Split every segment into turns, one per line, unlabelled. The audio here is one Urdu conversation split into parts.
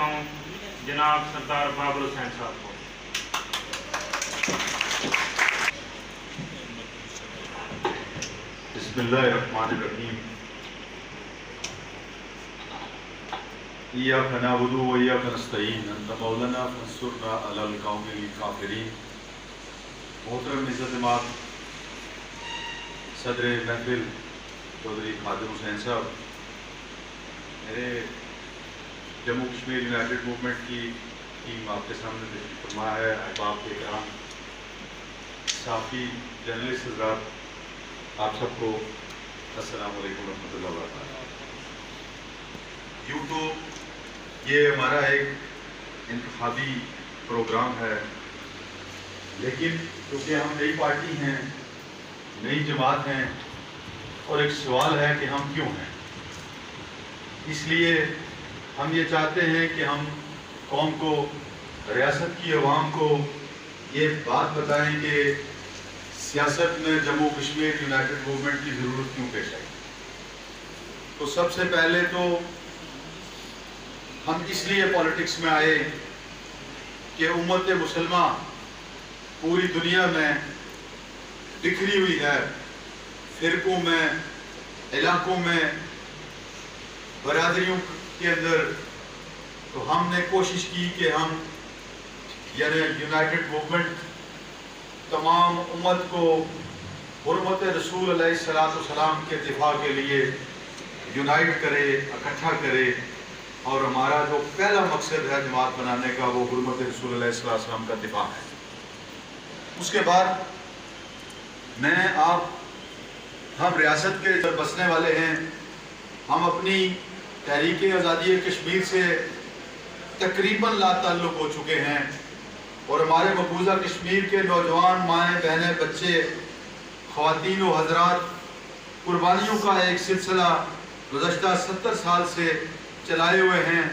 ہوں جناب سردار بابر حسین صاحب کو۔
بسم اللہ الرحمن الرحیم۔ ایاک نعبد و ایاک نستعین انت مولانا فانصرنا علی القوم الکافرین۔ محترم عزت مآب صدر محفل چودھری خادم حسین صاحب، میرے جموں کشمیر یونائٹڈ موومنٹ کی ٹیم آپ کے سامنے تشریف فرما ہے، احباب کے کرام، صحافی جرنلسٹ حضرات، آپ سب کو السلام علیکم ورحمۃ اللہ وبرکاتہ۔ یوں تو یہ ہمارا ایک انتخابی پروگرام ہے، لیکن کیونکہ ہم نئی پارٹی ہیں، نئی جماعت ہیں، اور ایک سوال ہے کہ ہم کیوں ہیں، اس لیے ہم یہ چاہتے ہیں کہ ہم قوم کو، ریاست کی عوام کو یہ بات بتائیں کہ سیاست میں جموں کشمیر یونائٹڈ موومنٹ کی ضرورت کیوں پیش آئی۔ تو سب سے پہلے تو ہم اس لیے پالیٹکس میں آئے کہ امت مسلمہ پوری دنیا میں بکھری ہوئی ہے، فرقوں میں، علاقوں میں، برادریوں کے اندر۔ تو ہم نے کوشش کی کہ ہم یعنی یونائٹڈ موومنٹ تمام امت کو حرمت رسول علیہ السلام کے دفاع کے لیے یونائٹ کرے، اکٹھا کرے، اور ہمارا جو پہلا مقصد ہے جماعت بنانے کا وہ حرمت رسول علیہ السلام کا دفاع ہے۔ اس کے بعد ہم ریاست کے بسنے والے ہیں، ہم اپنی تحریک آزادی کشمیر سے تقریباً لا تعلق ہو چکے ہیں، اور ہمارے مقبوضہ کشمیر کے نوجوان، مائیں، بہنیں، بچے، خواتین و حضرات قربانیوں کا ایک سلسلہ گزشتہ 70 سال سے چلائے ہوئے ہیں۔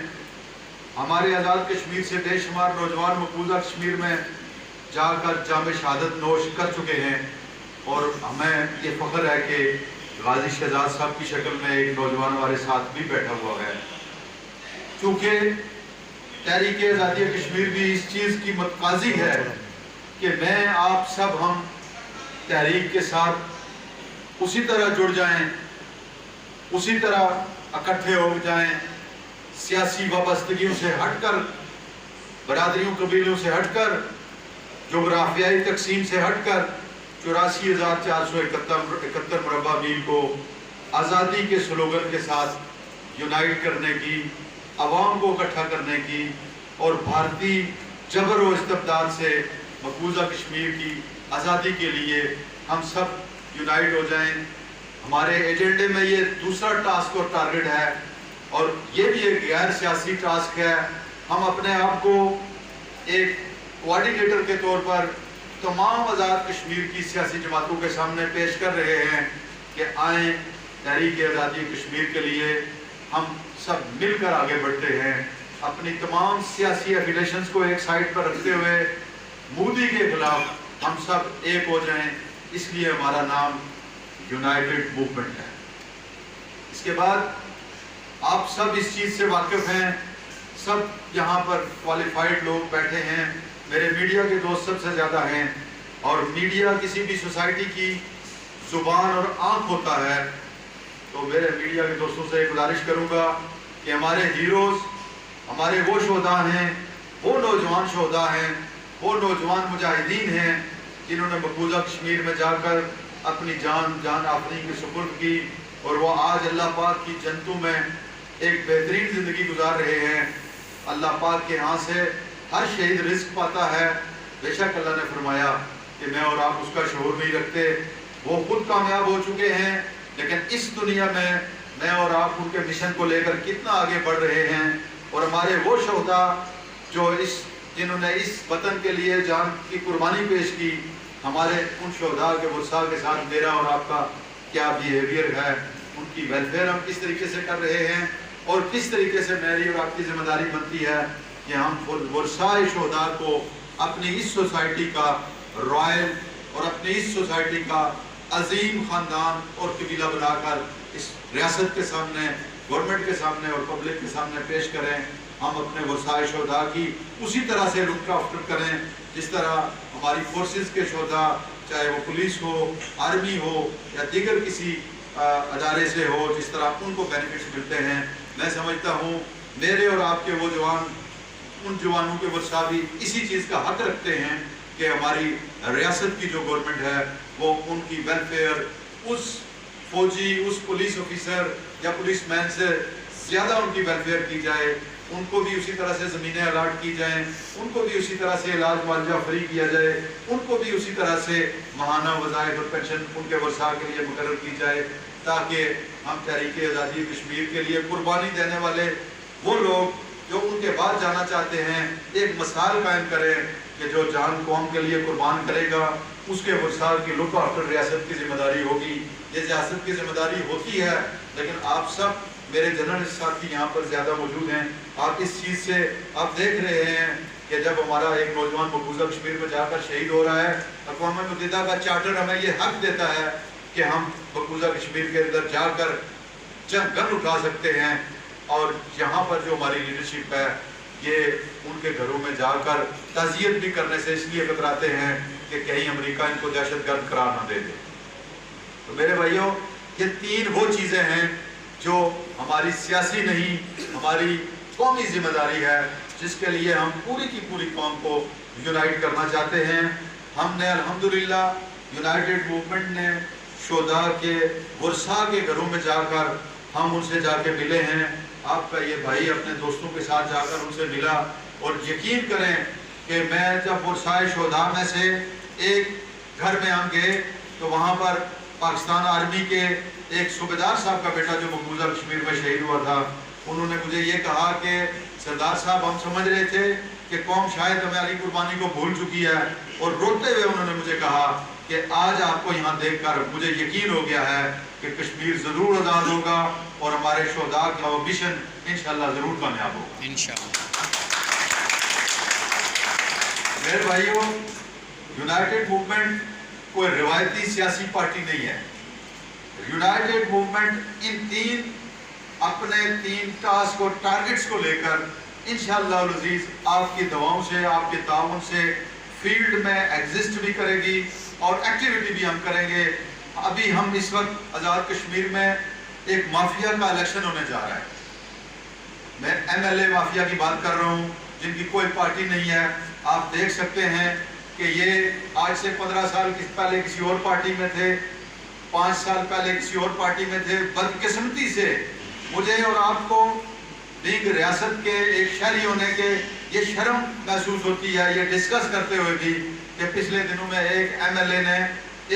ہمارے آزاد کشمیر سے بے شمار نوجوان مقبوضہ کشمیر میں جا کر جام شہادت نوش کر چکے ہیں، اور ہمیں یہ فخر ہے کہ غازی شہزاد صاحب کی شکل میں ایک نوجوان ہمارے ساتھ بھی بیٹھا ہوا ہے۔ چونکہ تحریک آزادی کشمیر بھی اس چیز کی متقاضی ہے کہ میں، آپ سب، ہم تحریک کے ساتھ اسی طرح جڑ جائیں، اسی طرح اکٹھے ہو جائیں، سیاسی وابستگیوں سے ہٹ کر، برادریوں قبیلوں سے ہٹ کر، جغرافیائی تقسیم سے ہٹ کر 84,471 مربع میل کو آزادی کے سلوگن کے ساتھ یونائٹ کرنے کی، عوام کو اکٹھا کرنے کی، اور بھارتی جبر و استبداد سے مقبوضہ کشمیر کی آزادی کے لیے ہم سب یونائٹ ہو جائیں۔ ہمارے ایجنڈے میں یہ دوسرا ٹاسک اور ٹارگٹ ہے، اور یہ بھی ایک غیر سیاسی ٹاسک ہے۔ ہم اپنے آپ کو ایک کوارڈینیٹر کے طور پر تمام آزاد کشمیر کی سیاسی جماعتوں کے سامنے پیش کر رہے ہیں کہ آئیں، تحریک آزادی کشمیر کے لیے ہم سب مل کر آگے بڑھتے ہیں، اپنی تمام سیاسی ایفیلیشنز کو ایک سائٹ پر رکھتے ہوئے مودی کے خلاف ہم سب ایک ہو جائیں۔ اس لیے ہمارا نام یونائٹڈ موومنٹ ہے۔ اس کے بعد آپ سب اس چیز سے واقف ہیں، سب یہاں پر کوالیفائڈ لوگ بیٹھے ہیں، میرے میڈیا کے دوست سب سے زیادہ ہیں، اور میڈیا کسی بھی سوسائٹی کی زبان اور آنکھ ہوتا ہے۔ تو میرے میڈیا کے دوستوں سے گزارش کروں گا کہ ہمارے ہیروز، ہمارے وہ شہداء ہیں، وہ نوجوان شہداء ہیں، وہ نوجوان مجاہدین ہیں جنہوں نے مقبوضہ کشمیر میں جا کر اپنی جان آفرین کی سپرد کی، اور وہ آج اللہ پاک کی جنتوں میں ایک بہترین زندگی گزار رہے ہیں۔ اللہ پاک کے ہاں سے ہر شہید رزق پاتا ہے، بے شک اللہ نے فرمایا کہ میں اور آپ اس کا شعور نہیں رکھتے۔ وہ خود کامیاب ہو چکے ہیں، لیکن اس دنیا میں اور آپ ان کے مشن کو لے کر کتنا آگے بڑھ رہے ہیں، اور ہمارے وہ شہداء جو جنہوں نے اس وطن کے لیے جان کی قربانی پیش کی، ہمارے ان شہداء کے ورثاء کے ساتھ میرا اور آپ کا کیا بیہیویئر ہے، ان کی ویلفیئر ہم کس طریقے سے کر رہے ہیں، اور کس طریقے سے میری اور آپ کی ذمہ داری بنتی ہے کہ ہم ورثاء شہداء کو اپنی اس سوسائٹی کا رائل اور اپنی اس سوسائٹی کا عظیم خاندان اور قبیلہ بنا کر اس ریاست کے سامنے، گورنمنٹ کے سامنے اور پبلک کے سامنے پیش کریں۔ ہم اپنے وسائل شہداء کی اسی طرح سے لک آفٹر کریں جس طرح ہماری فورسز کے شہداء، چاہے وہ پولیس ہو، آرمی ہو یا دیگر کسی ادارے سے ہو، جس طرح ان کو بینیفٹس ملتے ہیں۔ میں سمجھتا ہوں میرے اور آپ کے وہ جوان، ان جوانوں کے ورثہ بھی اسی چیز کا حق رکھتے ہیں کہ ہماری ریاست کی جو گورنمنٹ ہے وہ ان کی ویلفیئر اس فوجی، اس پولیس آفیسر یا پولیس مین سے زیادہ ان کی ویلفیئر کی جائے، ان کو بھی اسی طرح سے زمینیں الاٹ کی جائیں، ان کو بھی اسی طرح سے علاج معالجہ فری کیا جائے، ان کو بھی اسی طرح سے ماہانہ وظائف اور پینشن ان کے ورثاء کے لیے مقرر کی جائے، تاکہ ہم تحریک آزادی کشمیر کے لیے قربانی دینے والے وہ لوگ جو ان کے بعد جانا چاہتے ہیں ایک مثال قائم کریں کہ جو جان قوم کے لیے قربان کرے گا اس کے ورثاء کی لک آفٹر ریاست کی ذمہ داری ہوگی۔ یہ ریاست کی ذمہ داری ہوتی ہے، لیکن آپ سب میرے جنرل ساتھی یہاں پر زیادہ موجود ہیں، آپ اس چیز سے آپ دیکھ رہے ہیں کہ جب ہمارا ایک نوجوان مقبوضہ کشمیر میں جا کر شہید ہو رہا ہے، اقوام متحدہ کا چارٹر ہمیں یہ حق دیتا ہے کہ ہم مقبوضہ کشمیر کے اندر جا کر جنگ گن اٹھا سکتے ہیں، اور یہاں پر جو ہماری لیڈرشپ ہے یہ ان کے گھروں میں جا کر تعزیت بھی کرنے سے اس لیے کتراتے ہیں کہ کہیں امریکہ ان کو دہشت گرد قرار نہ دے دے۔ تو میرے بھائیوں، یہ تین وہ چیزیں ہیں جو ہماری سیاسی نہیں، ہماری قومی ذمہ داری ہے، جس کے لیے ہم پوری کی پوری قوم کو یونائٹ کرنا چاہتے ہیں۔ ہم نے الحمدللہ یونائٹڈ موومنٹ نے شہداء کے ورثاء کے گھروں میں جا کر ہم ان سے جا کے ملے ہیں۔ آپ کا یہ بھائی اپنے دوستوں کے ساتھ جا کر ان سے ملا، اور یقین کریں کہ میں جب ورثاء شہداء میں سے ایک گھر میں ہم گئے تو وہاں پر پاکستان آرمی کے ایک صوبیدار صاحب کا بیٹا جو مقبوضہ کشمیر میں شہید ہوا تھا، انہوں نے مجھے یہ کہا کہ سردار صاحب ہم سمجھ رہے تھے کہ قوم شاید ہماری قربانی کو بھول چکی ہے، اور روتے ہوئے انہوں نے مجھے کہا کہ آج آپ کو یہاں دیکھ کر مجھے یقین ہو گیا ہے کہ کشمیر ضرور آزاد ہوگا اور ہمارے شہداء کا وہ مشن انشاءاللہ ضرور کامیاب ہوگا انشاءاللہ۔ میرے بھائیوں، یونائٹڈ موومنٹ کوئی روایتی سیاسی پارٹی نہیں ہے۔ یونائٹڈ موومنٹ ان اپنے تین ٹاسک اور ٹارگٹس کو لے کر انشاءاللہ العزیز آپ کی دعاؤں سے، آپ کے تعاون سے فیلڈ میں ایگزسٹ بھی کرے گی اور ایکٹیویٹی بھی ہم کریں گے۔ ابھی ہم اس وقت آزاد کشمیر میں ایک مافیا کا الیکشن ہونے جا رہا ہے۔ میں ایم ایل اے مافیا کی بات کر رہا ہوں جن کی کوئی پارٹی نہیں ہے۔ آپ دیکھ سکتے ہیں کہ یہ آج سے 15 سال پہلے کسی اور پارٹی میں تھے، 5 سال پہلے کسی اور پارٹی میں تھے۔ بدقسمتی سے مجھے اور آپ کو ایک ریاست کے ایک شہری ہونے کے یہ شرم محسوس ہوتی ہے یہ ڈسکس کرتے ہوئے بھی کہ پچھلے دنوں میں ایک ایم ایل اے نے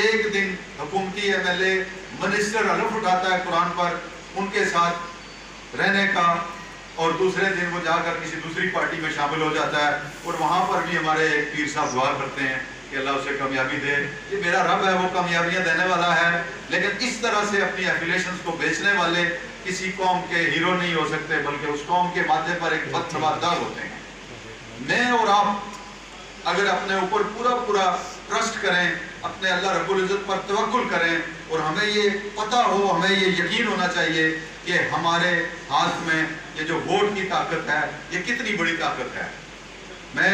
ایک دن حکومتی ایم ایل اے منسٹر حلف اٹھاتا ہے قرآن پر ان کے ساتھ رہنے کا، اور دوسرے دن وہ جا کر کسی دوسری پارٹی میں شامل ہو جاتا ہے، اور وہاں پر بھی ہمارے ایک پیر صاحب دعا کرتے ہیں کہ اللہ اسے کامیابی دے۔ یہ میرا رب ہے، وہ کامیابیاں دینے والا ہے، لیکن اس طرح سے اپنی ایفیلیشنز کو بیچنے والے کسی قوم کے ہیرو نہیں ہو سکتے، بلکہ اس قوم کے ماتھے پر ایک بدنوادار ہوتے ہیں۔ میں اور آپ اگر اپنے اوپر پورا ٹرسٹ کریں، اپنے اللہ رب العزت پر توکل کریں، اور ہمیں یہ پتہ ہو، ہمیں یہ یقین ہونا چاہیے کہ ہمارے ہاتھ میں یہ جو ووٹ کی طاقت ہے یہ کتنی بڑی طاقت ہے۔ میں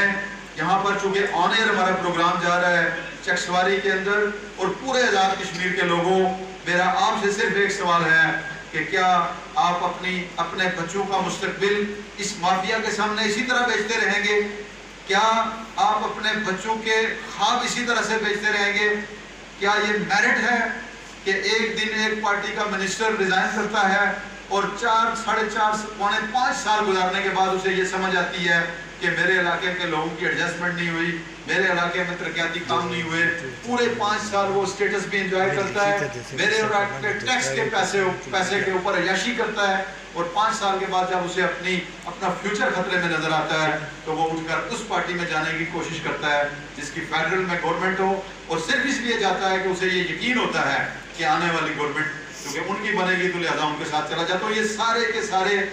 یہاں پر چونکہ آن ایئر ہمارا پروگرام جا رہا ہے چکسواری کے اندر، اور پورے آزاد کشمیر کے لوگوں، میرا آپ سے صرف ایک سوال ہے کہ کیا آپ اپنے بچوں کا مستقبل اس مافیا کے سامنے اسی طرح بیچتے رہیں گے؟ کیا آپ اپنے بچوں کے خواب اسی طرح سے بیچتے رہیں گے؟ کیا یہ میرٹ ہے کہ ایک دن ایک پارٹی کا منسٹر ریزائن کرتا ہے اور 4 ساڑھے 4 پونے 5 سال گزارنے کے بعد اسے یہ سمجھ آتی ہے کہ میرے علاقے کے لوگوں کی ایڈجسٹمنٹ نہیں ہوئی، میرے علاقے میں ترقیاتی کام نہیں ہوئے، پورے 5 سال وہ اسٹیٹس بھی انجوائے کرتا ہے، میرے علاقے کے ٹیکس کے پیسے کے اوپر عیاشی کرتا ہے، اور 5 سال کے بعد جب اسے اپنا فیوچر خطرے میں نظر آتا ہے تو وہ اٹھ کر اس پارٹی میں جانے کی کوشش کرتا ہے جس کی فیڈرل میں گورنمنٹ ہو، اور صرف اس لیے جاتا ہے کہ اسے یہ یقین ہوتا ہے کہ آنے والی گورنمنٹ کیونکہ ان کی بنے گی تو لہٰذا ان کے ساتھ چلا جاتا ہوں۔ یہ سارے کے سارے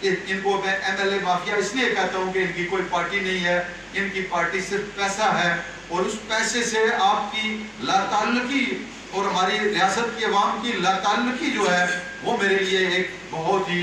ان کو میں ایم ایل اے مافیا اس لیے کہتا ہوں کہ ان کی کوئی پارٹی نہیں ہے، ان کی پارٹی صرف پیسہ ہے، اور اس پیسے سے آپ کی لا تعلقی اور ہماری ریاست کی عوام کی لا تعلقی جو ہے وہ میرے لیے ایک بہت ہی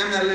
MLA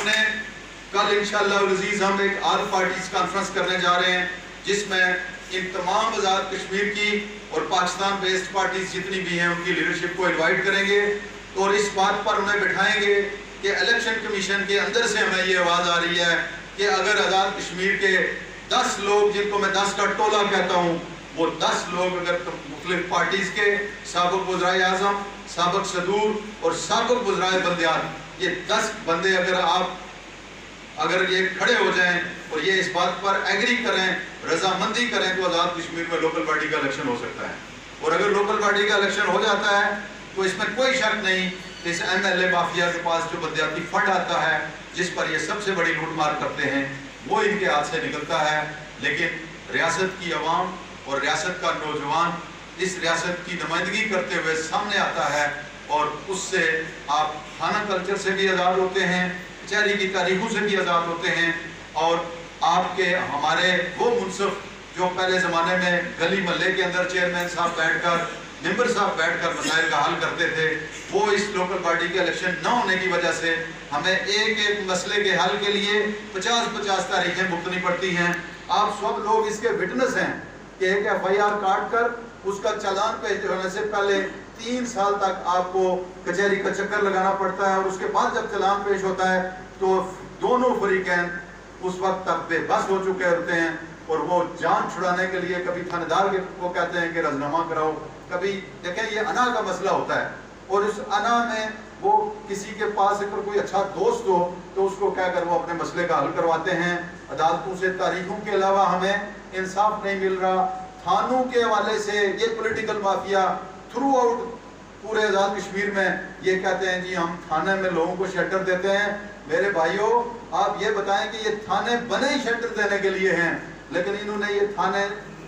ہم نے کل انشاءاللہ العزیز ہم ایک آل پارٹیز کانفرنس کرنے جا رہے ہیں جس میں ان تمام آزاد کشمیر کی اور پاکستان بیسڈ پارٹیز جتنی بھی ہیں ان کی لیڈرشپ کو انوائٹ کریں گے اور اس بات پر انہیں بٹھائیں گے کہ الیکشن کمیشن کے اندر سے ہمیں یہ آواز آ رہی ہے کہ اگر آزاد کشمیر کے 10 لوگ جن کو میں 10 کا ٹولہ کہتا ہوں وہ 10 لوگ اگر مختلف پارٹیز کے سابق وزرائے اعظم سابق صدور اور سابق وزرائے بلدیات یہ 10 بندے اگر یہ کھڑے ہو جائیں اور یہ اس بات پر ایگری کریں رضامندی کریں تو آزاد کشمیر میں لوکل باڈی کا الیکشن ہو سکتا ہے اور اگر لوکل باڈی کا الیکشن ہو جاتا ہے تو اس میں کوئی شک نہیں کہ اس ایم ایل اے مافیا کے پاس جو بلدیاتی فنڈ آتا ہے جس پر یہ سب سے بڑی لوٹ مار کرتے ہیں وہ ان کے ہاتھ سے نکلتا ہے لیکن ریاست کی عوام اور ریاست کا نوجوان اس ریاست کی نمائندگی کرتے ہوئے سامنے آتا ہے اور اس سے آپ کھانا کلچر سے بھی آزاد ہوتے ہیں کچہری کی تاریخوں سے بھی آزاد ہوتے ہیں اور آپ کے ہمارے وہ منصف جو پہلے زمانے میں گلی محلے کے اندر چیئرمین صاحب بیٹھ کر ممبر صاحب بیٹھ کر مسائل کا حل کرتے تھے وہ اس لوکل باڈی کے الیکشن نہ ہونے کی وجہ سے ہمیں ایک مسئلے کے حل کے لیے 50 تاریخیں بھگتنی پڑتی ہیں آپ سب لوگ اس کے وٹنس ہیں کہ ایک FIR کاٹ کر اس کا چالان پیش ہونے سے پہلے 3 سال تک آپ کو کچہری کا چکر لگانا پڑتا ہے اور اس کے بعد جب چالان پیش ہوتا ہے تو دونوں فریقین اس وقت تک بے بس ہو چکے ہوتے ہیں اور وہ جان چھڑانے کے لیے کبھی تھانے دار کو کہتے ہیں کہ رضنامہ کراؤ کبھی دیکھیں یہ انا کا مسئلہ ہوتا ہے اور اس انا میں وہ کسی کے پاس اگر کوئی اچھا دوست ہو تو اس کو کہہ کر وہ اپنے مسئلے کا حل کرواتے ہیں عدالتوں سے تاریخوں کے علاوہ ہمیں انصاف نہیں مل رہا تھانوں کے حوالے سے یہ پولیٹیکل مافیا تھرو آؤٹ پورے آزاد کشمیر میں یہ کہتے ہیں جی ہم تھانے میں لوگوں کو شیلٹر دیتے ہیں میرے بھائیوں آپ یہ بتائیں کہ یہ تھانے بنے ہی شیلٹر دینے کے لیے ہیں لیکن انہوں نے یہ تھانے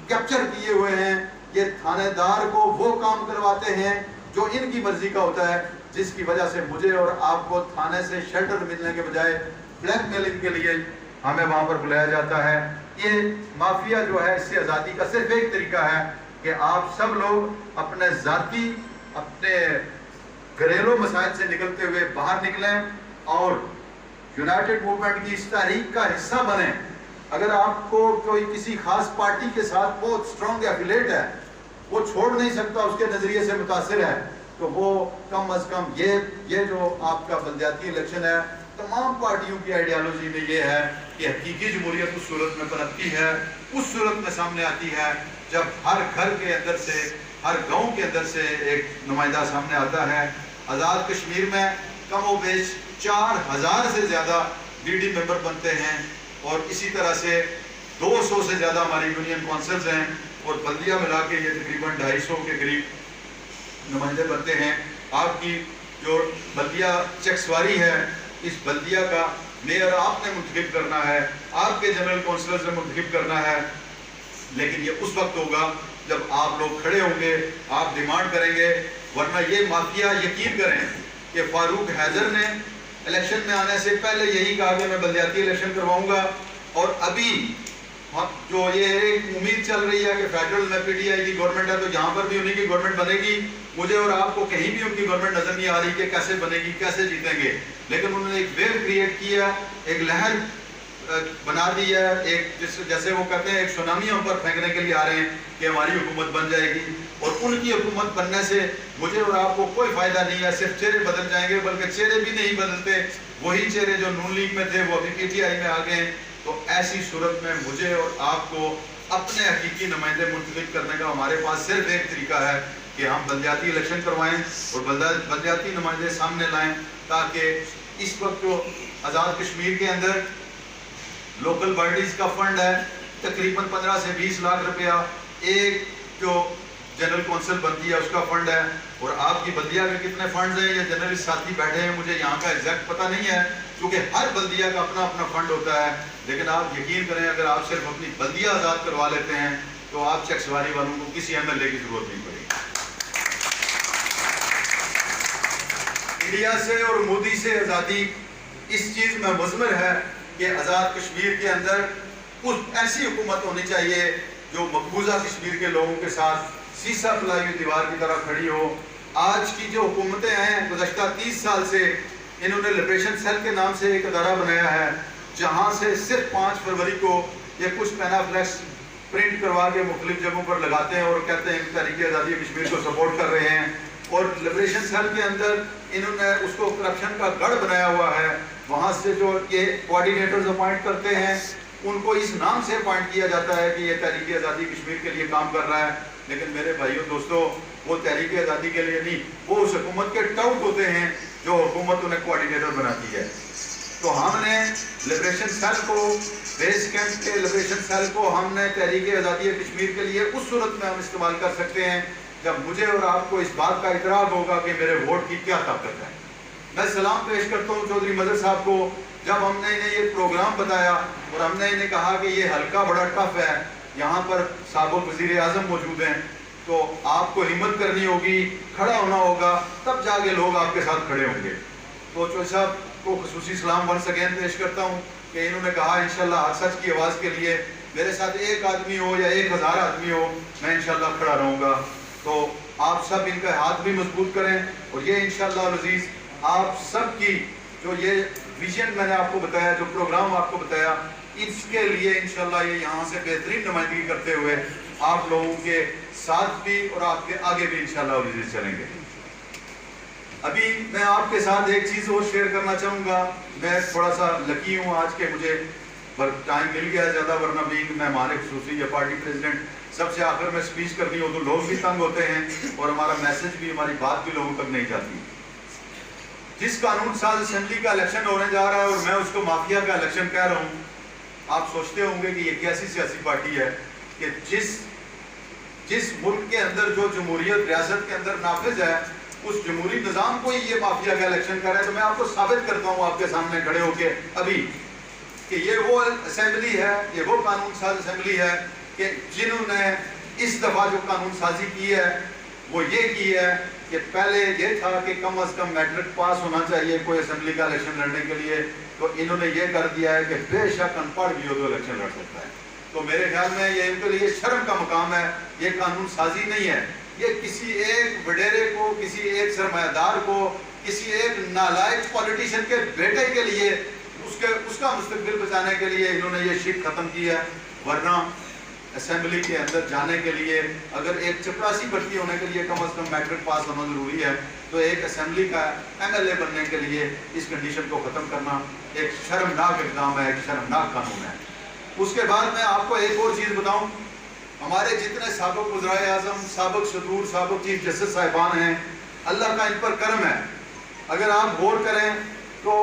کیپچر کیے ہوئے ہیں یہ تھانے دار کو وہ کام کرواتے ہیں جو ان کی مرضی کا ہوتا ہے جس کی وجہ سے مجھے اور آپ کو تھانے سے شیلٹر ملنے کے بجائے بلیک میلنگ کے لیے ہمیں وہاں پر بلایا جاتا ہے یہ مافیا جو ہے اس سے آزادی کا صرف ایک طریقہ ہے کہ آپ سب لوگ اپنے ذاتی اپنے گھریلو مسائل سے نکلتے ہوئے باہر نکلیں اور یونائٹڈ موومنٹ کی اس تحریک کا حصہ بنیں اگر آپ کو کوئی کسی خاص پارٹی کے ساتھ بہت سٹرونگ ایفیلیٹ ہے وہ چھوڑ نہیں سکتا اس کے نظریے سے متاثر ہے تو وہ کم از کم یہ جو آپ کا بلدیاتی الیکشن ہے تمام پارٹیوں کی آئیڈیالوجی میں یہ ہے کہ حقیقی جمہوریت اس صورت میں پنپتی ہے اس صورت میں سامنے آتی ہے جب ہر گھر کے اندر سے ہر گاؤں کے اندر سے ایک نمائندہ سامنے آتا ہے آزاد کشمیر میں کم و بیش 4000 سے زیادہ DD ممبر بنتے ہیں اور اسی طرح سے 200 سے زیادہ ہماری یونین کونسلز ہیں اور بلدیہ ملا کے یہ تقریباً 250 کے قریب نمائندے بنتے ہیں آپ کی جو بلدیہ چکسواری ہے اس بلدیہ کا میئر آپ نے منتخب کرنا ہے آپ کے جنرل کونسلرز نے منتخب کرنا ہے لیکن یہ اس وقت ہوگا جب آپ لوگ کھڑے ہوں گے آپ ڈیمانڈ کریں گے ورنہ یہ مافیا یقین کریں کہ فاروق حیدر نے الیکشن میں آنے سے پہلے یہی کہا کہ میں بلدیاتی الیکشن کرواؤں گا اور ابھی جو یہ ایک امید چل رہی ہے کہ فیڈرل میں PTI کی گورنمنٹ ہے تو یہاں پر بھی انہی کی گورنمنٹ بنے گی مجھے اور آپ کو کہیں بھی ان کی گورنمنٹ نظر نہیں آ رہی کہ کیسے بنے گی کیسے جیتیں گے لیکن انہوں نے ایک ویو کریٹ کیا ایک لہر بنا دی ہے ایک جیسے وہ کہتے ہیں ایک سونامی ہم پر پھینکنے کے لیے آ رہے ہیں کہ ہماری حکومت بن جائے گی اور ان کی حکومت بننے سے مجھے اور آپ کو کوئی فائدہ نہیں ہے صرف چہرے بدل جائیں گے بلکہ چہرے بھی نہیں بدلتے وہی چہرے جو نون لیگ میں تھے وہ ابھی PTI میں آ گئے تو ایسی صورت میں مجھے اور آپ کو اپنے حقیقی نمائندے منتخب کرنے کا ہمارے پاس صرف ایک طریقہ ہے کہ ہم بلدیاتی الیکشن کروائیں اور بلدیاتی نمائندے سامنے لائیں تاکہ اس وقت جو آزاد کشمیر کے اندر لوکل باڈیز کا فنڈ ہے تقریباً 15 سے 20 لاکھ روپیہ ایک جو جنرل کونسل بنتی ہے اس کا فنڈ ہے اور آپ کی بلدیہ کے کتنے فنڈز ہیں یہ جنرل ساتھی بیٹھے ہیں مجھے یہاں کا ایگزیکٹ پتہ نہیں ہے کیونکہ ہر بلدیہ کا اپنا اپنا فنڈ ہوتا ہے لیکن آپ یقین کریں اگر آپ صرف اپنی بلدیہ آزاد کروا لیتے ہیں تو آپ چکسواری والوں کو کسی MLA کی ضرورت نہیں پڑے گی انڈیا سے اور مودی سے آزادی اس چیز میں مضمر ہے کہ آزاد کشمیر کے اندر ایسی حکومت ہونی چاہیے جو مقبوضہ کشمیر کے لوگوں کے ساتھ سیسا پلائی ہوئی دیوار کی طرح کھڑی ہو آج کی جو حکومتیں ہیں گزشتہ 30 سال سے انہوں نے لبریشن سیل کے نام سے ایک ادارہ بنایا ہے جہاں سے صرف 5 فروری کو یہ کچھ پینافلیکس پرنٹ کروا کے مختلف جگہوں پر لگاتے ہیں اور کہتے ہیں کہ تحریک آزادی کشمیر کو سپورٹ کر رہے ہیں. اور لبریشن سیل کے اندر انہوں نے اس کو کرپشن کا گڑھ بنایا ہوا ہے. وہاں سے جو یہ کوآرڈینیٹرز اپوائنٹ کرتے ہیں ان کو اس نام سے اپوائنٹ کیا جاتا ہے کہ یہ تحریک آزادی کشمیر کے لیے کام کر رہا ہے. لیکن میرے بھائیوں دوستوں وہ تحریک آزادی کے لیے نہیں, وہ اس حکومت کے ٹاؤٹ ہوتے ہیں جو حکومت انہیں کوآرڈینیٹر بناتی ہے. تو ہم نے لبریشن سیل کو, بیس کیمپ کے لبریشن سیل کو ہم نے تحریک آزادی کشمیر کے لیے اس صورت میں ہم استعمال کر سکتے ہیں جب مجھے اور آپ کو اس بات کا اعتراف ہوگا کہ میرے ووٹ کی کیا طاقت ہے. میں سلام پیش کرتا ہوں چودھری مظہر صاحب کو. جب ہم نے انہیں یہ پروگرام بتایا اور ہم نے انہیں کہا کہ یہ حلقہ بڑا ٹف ہے, یہاں پر سابق وزیر اعظم موجود ہیں, تو آپ کو ہمت کرنی ہوگی, کھڑا ہونا ہوگا, تب جا کے لوگ آپ کے ساتھ کھڑے ہوں گے. تو چودھری صاحب کو خصوصی سلام ونس اگین پیش کرتا ہوں کہ انہوں نے کہا انشاءاللہ حق سچ کی آواز کے لیے میرے ساتھ 1 آدمی ہو یا 1000 آدمی ہو, میں انشاءاللہ کھڑا رہوں گا. تو آپ سب ان کا ہاتھ بھی مضبوط کریں اور یہ انشاءاللہ العزیز آپ سب کی جو یہ ویژن میں نے آپ کو بتایا, جو پروگرام آپ کو بتایا, اس کے لیے انشاءاللہ یہ یہاں سے بہترین نمائندگی کرتے ہوئے آپ لوگوں کے ساتھ بھی اور آپ کے آگے بھی انشاءاللہ العزیز چلیں گے. ابھی میں آپ کے ساتھ ایک چیز اور شیئر کرنا چاہوں گا. میں تھوڑا سا لکی ہوں آج کے مجھے ٹائم مل گیا زیادہ, ورنہ بھی مہمان خصوصی یا پارٹی پریزیڈنٹ سب سے آخر میں سپیچ کرنی ہو تو لوگ بھی تنگ ہوتے ہیں اور ہمارا میسج بھی, ہماری بات بھی لوگوں تک نہیں جاتی. جس قانون ساز اسمبلی کا الیکشن ہونے جا رہا ہے اور میں اس کو مافیا کا الیکشن کہہ رہا ہوں, آپ سوچتے ہوں گے کہ یہ کیسی سیاسی پارٹی ہے کہ جس ملک کے اندر جو جمہوریت ریاست کے اندر نافذ ہے اس جمہوری نظام کو ہی یہ مافیا کا الیکشن کر رہا ہے. تو میں آپ کو ثابت کرتا ہوں آپ کے سامنے کھڑے ہو کے ابھی کہ یہ وہ اسمبلی ہے, یہ وہ قانون ساز اسمبلی ہے کہ جنہوں نے اس دفعہ جو قانون سازی کی ہے وہ یہ کی ہے کہ پہلے یہ تھا کہ کم از کم میٹرک پاس ہونا چاہیے کوئی اسمبلی کا الیکشن لڑنے کے لیے, تو انہوں نے یہ کر دیا ہے کہ بے شک ان پڑھ بھی ہو تو الیکشن لڑ سکتا ہے. تو میرے خیال میں یہ ان کے لیے شرم کا مقام ہے. یہ قانون سازی نہیں ہے, یہ کسی ایک وڈیرے کو, کسی ایک سرمایہ دار کو, کسی ایک نالائق پولیٹیشین کے بیٹے کے لیے اس کا مستقبل بچانے کے لیے انہوں نے یہ شک ختم کی ہے. ورنہ اسمبلی کے اندر جانے کے لیے اگر ایک چپراسی بھرتی ہونے کے لیے کم از کم میٹرک پاس ہونا ضروری ہے, تو ایک اسمبلی کا MLA بننے کے لیے اس کنڈیشن کو ختم کرنا ایک شرمناک اقدام ہے, ایک شرمناک قانون ہے. اس کے بعد میں آپ کو ایک اور چیز بتاؤں, ہمارے جتنے سابق وزرائے اعظم, سابق صدور, سابق چیف جسٹس صاحبان ہیں, اللہ کا ان پر کرم ہے. اگر آپ غور کریں تو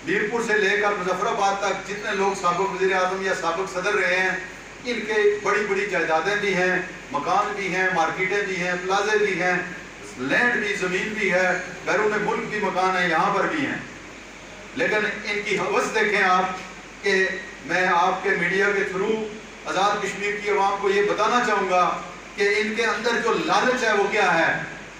میرپور سے لے کر مظفر آباد تک جتنے لوگ سابق وزیر اعظم یا سابق صدر رہے ہیں, ان کے بڑی بڑی جائیدادیں بھی ہیں, مکان بھی ہیں, مارکیٹیں بھی ہیں, پلازے بھی ہیں, لینڈ بھی, زمین بھی ہے, بیرون ملک بھی مکان ہیں, یہاں پر بھی ہیں. لیکن ان کی حوث دیکھیں آپ کہ میں آپ کے میڈیا کے تھرو آزاد کشمیر کی عوام کو یہ بتانا چاہوں گا کہ ان کے اندر جو لالچ ہے وہ کیا ہے.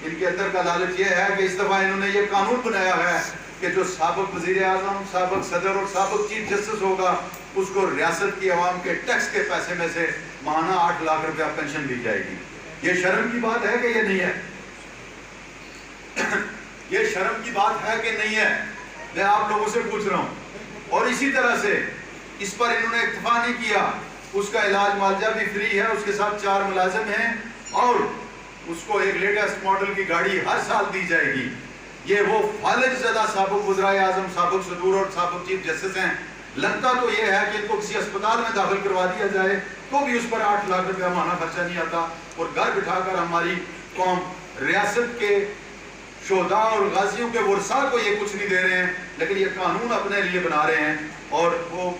ان کے اندر کا لالچ یہ ہے کہ اس دفعہ انہوں نے یہ قانون بنایا ہے کہ جو سابق وزیر اعظم, سابق صدر اور سابق چیف جسٹس ہوگا اس کو ریاست کی عوام کے ٹیکس کے پیسے میں سے ماہانہ 8 لاکھ روپیہ پینشن دی جائے گی. یہ شرم کی بات ہے کہ یہ نہیں ہے؟ یہ شرم کی بات ہے کہ نہیں ہے؟ میں آپ لوگوں سے پوچھ رہا ہوں. اور اسی طرح سے اس پر انہوں نے اکتفا نہیں کیا, اس کا علاج معالجہ بھی فری ہے, اس کے ساتھ 4 ملازم ہیں اور اس کو ایک لیٹسٹ ماڈل کی گاڑی ہر سال دی جائے گی. یہ وہ فالج زدہ سابق وزرائے اعظم, سابق صدور اور سابق چیف جسٹس ہیں. لگتا تو یہ ہے کہ ان کو کسی اسپتال میں داخل کروا دیا جائے تو بھی اس پر 8 لاکھ روپیہ ماہانہ خرچہ نہیں آتا, اور گھر بٹھا کر ہماری قوم ریاست کے شہداء اور غازیوں کے ورثاء کو یہ کچھ نہیں دے رہے ہیں, لیکن یہ قانون اپنے لیے بنا رہے ہیں. اور وہ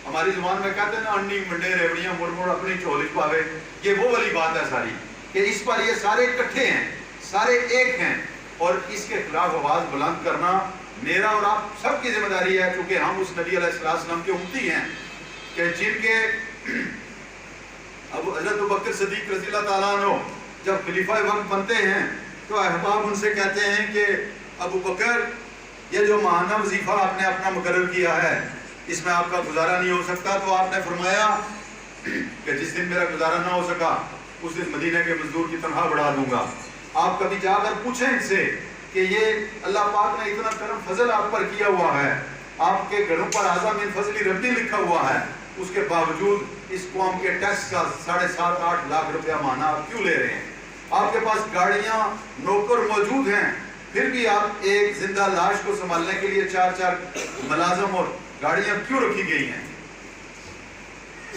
ہماری زبان میں کہتے ہیں نا, انڈی منڈے ریوڑیاں مڑ مڑ اپنی چولش پاوے. یہ وہ والی بات ہے ساری کہ اس پر یہ سارے اکٹھے ہیں, سارے ایک ہیں, اور اس کے خلاف آواز بلند کرنا میرا اور آپ سب کی ذمہ داری ہے, کیونکہ ہم اس نبی علیہ السلام کے امتی ہیں کہ جن کے اب حضرت ابوبکر صدیق رضی اللہ تعالیٰ عنہ جب خلیفہ وقت بنتے ہیں تو احباب ان سے کہتے ہیں کہ ابو بکر یہ جو ماہانہ وظیفہ آپ نے اپنا مقرر کیا ہے اس میں آپ کا گزارا نہیں ہو سکتا. تو آپ نے فرمایا کہ جس دن میرا گزارا نہ ہو سکا اس دن مدینہ کے مزدور کی تنخواہ بڑھا دوں گا. آپ کبھی جا کر پوچھیں ان سے کہ یہ اللہ پاک نے اتنا کرم فضل آپ پر کیا ہوا ہے، آپ کے گھروں پر اعظم من فضل ربی لکھا ہوا ہے، اس کے باوجود اس قوم کے ٹیکس کا 7.5-8 لاکھ روپیہ ماہانہ آپ کیوں لے رہے ہیں؟ آپ کے پاس گاڑیاں نوکر موجود ہیں، پھر بھی آپ ایک زندہ لاش کو سنبھالنے کے لیے 4 ملازم اور گاڑیاں کیوں رکھی گئی ہیں؟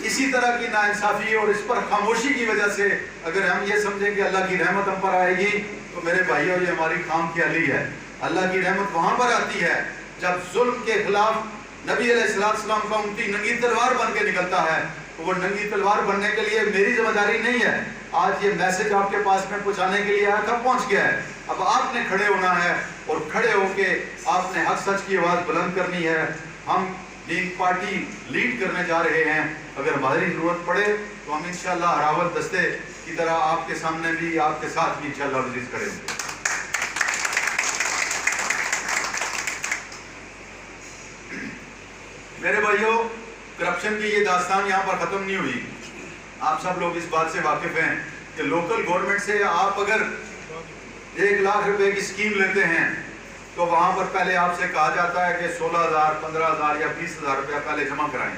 اسی طرح کی ناانصافی اور اس پر خاموشی کی وجہ سے اگر ہم یہ سمجھیں کہ اللہ کی رحمت ہم پر آئے گی تو میرے بھائیوں یہ ہماری خام خیالی ہے۔ اللہ کی رحمت وہاں پر آتی ہے جب ظلم کے خلاف نبی علیہ السلام کا امتی ننگی تلوار بن کے نکلتا ہے۔ تو وہ ننگی تلوار بننے کے لیے میری ذمہ داری نہیں ہے، آج یہ میسج آپ کے پاس میں پہنچانے کے لیے آیا تھا، پہنچ گیا ہے، اب آپ نے کھڑے ہونا ہے اور کھڑے ہو کے آپ نے حق سچ کی آواز بلند کرنی ہے۔ ہم لیگ پارٹی لیڈ کرنے جا رہے ہیں، اگر ہماری ضرورت پڑے تو ہم انشاءاللہ ہراول دستے کی طرح آپ کے سامنے بھی، آپ کے ساتھ بھی انشاءاللہ عزیز کھڑے ہوں گے۔ میرے بھائیوں، کرپشن کی یہ داستان یہاں پر ختم نہیں ہوئی۔ آپ سب لوگ اس بات سے واقف ہیں کہ لوکل گورنمنٹ سے آپ اگر 1 لاکھ روپے کی اسکیم لیتے ہیں تو وہاں پر پہلے آپ سے کہا جاتا ہے کہ 16,000 15,000 یا 20,000 روپیہ پہلے جمع کرائیں،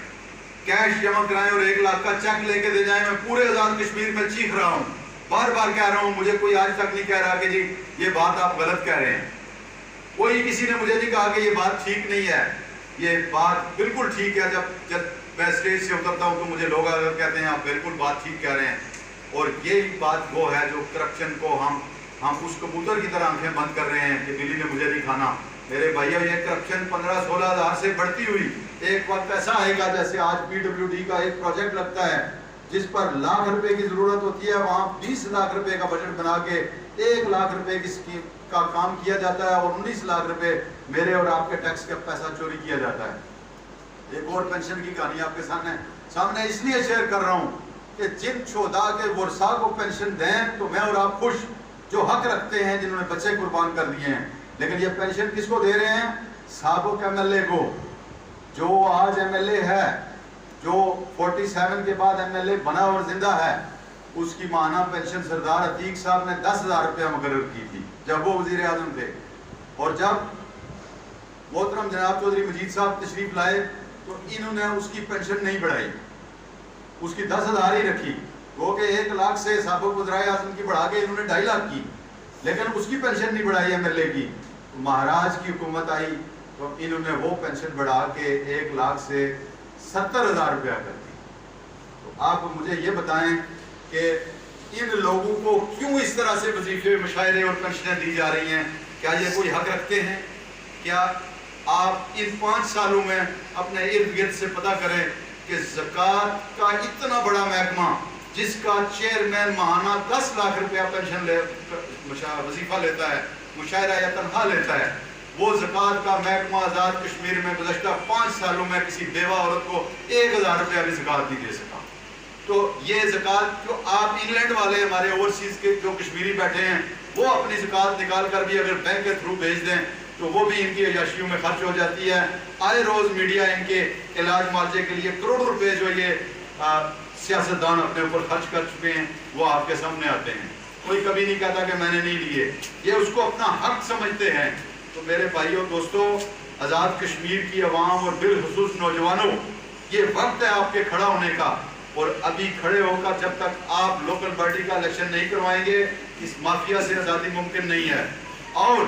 کیش جمع کرائیں اور 1 لاکھ کا چیک لے کے دے جائیں۔ میں پورے آزاد کشمیر میں چیخ رہا ہوں، بار بار کہہ رہا ہوں، مجھے کوئی آج تک نہیں کہہ رہا کہ جی یہ بات آپ غلط کہہ رہے ہیں۔ کوئی کسی نے مجھے نہیں کہا کہ یہ بات ٹھیک نہیں ہے، یہ بات بالکل ٹھیک ہے۔ جب میں اسٹیج سے اترتا ہوں تو مجھے لوگ اگر کہتے ہیں آپ بالکل بات ٹھیک کہہ رہے ہیں، اور یہی بات وہ ہے جو کرپشن کو ہم اس کبوتر کی طرح آنکھیں بند کر رہے ہیں کہ بلی نے مجھے نہیں کھانا۔ میرے بھائیو، یہ کرپشن 15-16 ہزار سے بڑھتی ہوئی ایک وقت ایسا آئے گا جیسے آج PWD کا ایک پروجیکٹ لگتا ہے جس پر لاکھ روپے کی ضرورت ہوتی ہے، وہاں 20 لاکھ روپے کا بجٹ بنا کے 1 لاکھ روپے کی اسکیم کا کام کیا جاتا ہے اور 19 لاکھ روپے میرے اور آپ کے ٹیکس کا پیسہ چوری کیا جاتا ہے۔ ایک اور پینشن کی کہانی آپ کے سامنے اس لیے شیئر کر رہا ہوں کہ جن شہداء کے ورثاء کو پینشن دیں تو میں اور آپ خوش، جو حق رکھتے ہیں، جنہوں نے بچے قربان کر دیے ہیں۔ لیکن یہ پینشن کس کو دے رہے ہیں؟ سابق MLA کو، جو آج MLA ہے، جو 47 کے بعد MLA بنا اور زندہ ہے۔ اس کی ماہانہ پینشن سردار عتیق صاحب نے 10,000 روپیہ مقرر کی تھی جب وہ وزیر اعظم تھے، اور جب محترم جناب چودھری مجید صاحب تشریف لائے تو انہوں نے اس کی پینشن نہیں بڑھائی، اس کی 10,000 ہی رکھی، وہ کہ 1 لاکھ سے سابق وزرائے اعظم کی بڑھا کے انہوں نے 2.5 لاکھ کی، لیکن اس کی پینشن نہیں بڑھائی MLA کی۔ مہاراج کی حکومت آئی تو انہوں نے وہ پینشن بڑھا کے 1 لاکھ سے 70,000 روپیہ کر دی۔ تو آپ مجھے یہ بتائیں کہ ان لوگوں کو کیوں اس طرح سے وظیفے، مشاعرے اور پینشنیں دی جا رہی ہیں؟ کیا یہ کوئی حق رکھتے ہیں؟ کیا آپ ان 5 سالوں میں اپنے ارد گرد سے پتہ کریں کہ زکوٰۃ کا اتنا بڑا محکمہ جس کا چیئرمین ماہانہ 10 لاکھ روپیہ پینشن وظیفہ لیتا ہے، مشاعرہ یا تنخواہ لیتا ہے، وہ زکوٰۃ کا محکمہ آزاد کشمیر میں گزشتہ 5 سالوں میں کسی بیوہ عورت کو 1,000 روپیہ بھی زکوٰۃ نہیں دے سکا۔ تو یہ زکوٰۃ جو آپ انگلینڈ والے ہمارے اوورسیز کے جو کشمیری بیٹھے ہیں وہ اپنی زکوٰۃ نکال کر بھی اگر بینک کے تھرو بھیج دیں تو وہ بھی ان کی عیاشیوں میں خرچ ہو جاتی ہے۔ آئے روز میڈیا ان کے علاج معالجے کے لیے کروڑوں روپے جو یہ سیاستدان اپنے اوپر خرچ کر چکے ہیں وہ آپ کے سامنے آتے ہیں۔ کوئی کبھی نہیں کہتا کہ میں نے نہیں لیے، یہ اس کو اپنا حق سمجھتے ہیں۔ تو میرے بھائیوں دوستوں، آزاد کشمیر کی عوام اور بالخصوص نوجوانوں، یہ وقت ہے آپ کے کھڑا ہونے کا، اور ابھی کھڑے ہو کر جب تک آپ لوکل باڈی کا الیکشن نہیں کروائیں گے اس مافیا سے آزادی ممکن نہیں ہے۔ اور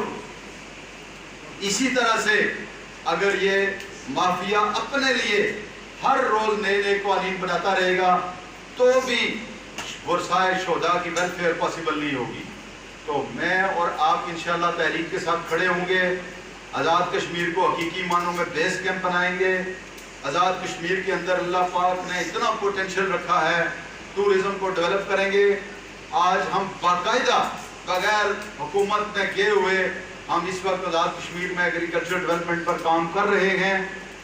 اسی طرح سے اگر یہ مافیا اپنے لیے ہر روز نئے قوانین بناتا رہے گا تو بھی ورثائے شہداء کی ویلفیئر پاسبل نہیں ہوگی۔ تو میں اور آپ انشاءاللہ تحریک کے ساتھ کھڑے ہوں گے، آزاد کشمیر کو حقیقی معنوں میں بیس کیمپ بنائیں گے۔ آزاد کشمیر کے اندر اللہ پاک نے اتنا پوٹینشیل رکھا ہے، ٹورزم کو ڈیولپ کریں گے۔ آج ہم باقاعدہ بغیر حکومت میں کیے ہوئے ہم اس وقت آزاد کشمیر میں ایگریکلچر ڈیولپمنٹ پر کام کر رہے ہیں۔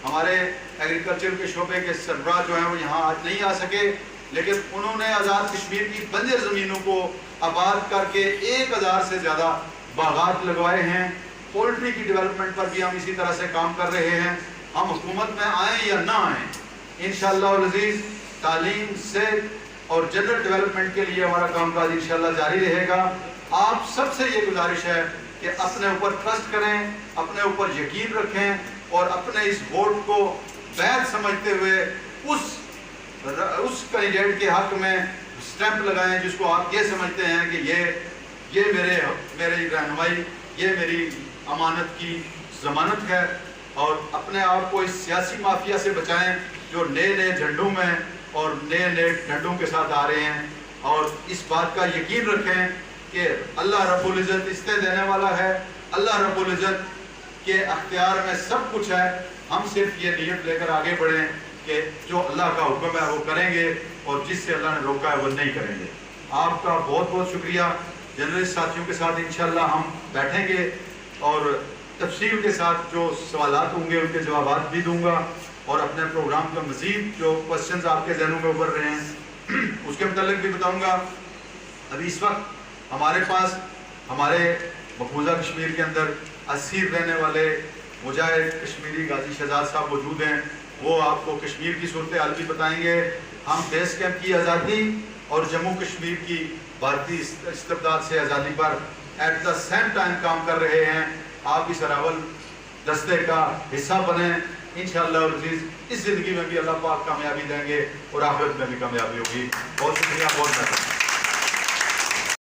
ہمارے ایگریکلچر کے شعبے کے سربراہ جو ہیں وہ یہاں آج نہیں آ سکے، لیکن انہوں نے آزاد کشمیر کی بنجر زمینوں کو آباد کر کے 1,000 سے زیادہ باغات لگوائے ہیں۔ پولٹری کی ڈیولپمنٹ پر بھی ہم اسی طرح سے کام کر رہے ہیں۔ ہم حکومت میں آئیں یا نہ آئیں، انشاءاللہ العزیز تعلیم، صحت اور جنرل ڈیولپمنٹ کے لیے ہمارا کام کاج انشاءاللہ جاری رہے گا۔ آپ سب سے یہ گزارش ہے کہ اپنے اوپر ٹرسٹ کریں، اپنے اوپر یقین رکھیں اور اپنے اس ووٹ کو وید سمجھتے ہوئے اس کینڈیڈیٹ کے حق میں سٹیمپ لگائیں جس کو آپ یہ سمجھتے ہیں کہ یہ میری رہنمائی، یہ میری امانت کی ضمانت ہے، اور اپنے آپ کو اس سیاسی مافیا سے بچائیں جو نئے جھنڈوں میں اور نئے ڈنڈوں کے ساتھ آ رہے ہیں، اور اس بات کا یقین رکھیں کہ اللہ رب العزت استعداد دینے والا ہے، اللہ رب العزت کے اختیار میں سب کچھ ہے۔ ہم صرف یہ نیت لے کر آگے بڑھیں کہ جو اللہ کا حکم ہے وہ کریں گے، اور جس سے اللہ نے روکا ہے وہ نہیں کریں گے۔ آپ کا بہت بہت شکریہ۔ جرنلسٹ ساتھیوں کے ساتھ انشاءاللہ ہم بیٹھیں گے اور تفصیل کے ساتھ جو سوالات ہوں گے ان کے جوابات بھی دوں گا، اور اپنے پروگرام کا مزید جو کوسچنز آپ کے ذہنوں میں ابھر رہے ہیں اس کے متعلق بھی بتاؤں گا۔ ابھی اس وقت ہمارے پاس ہمارے مقبوضہ کشمیر کے اندر اسیر رہنے والے مجاہد کشمیری غازی شہزاد صاحب موجود ہیں، وہ آپ کو کشمیر کی صورتحال بھی بتائیں گے۔ ہم بیس کیمپ کی آزادی اور جموں کشمیر کی بھارتی استبداد سے آزادی پر ایٹ دا سیم ٹائم کام کر رہے ہیں۔ آپ اس اراول دستے کا حصہ بنیں انشاءاللہ العزیز۔ اس زندگی میں بھی اللہ پاک کامیابی دیں گے اور آخرت میں بھی کامیابی ہوگی۔ بہت شکریہ، بہت مہربانی۔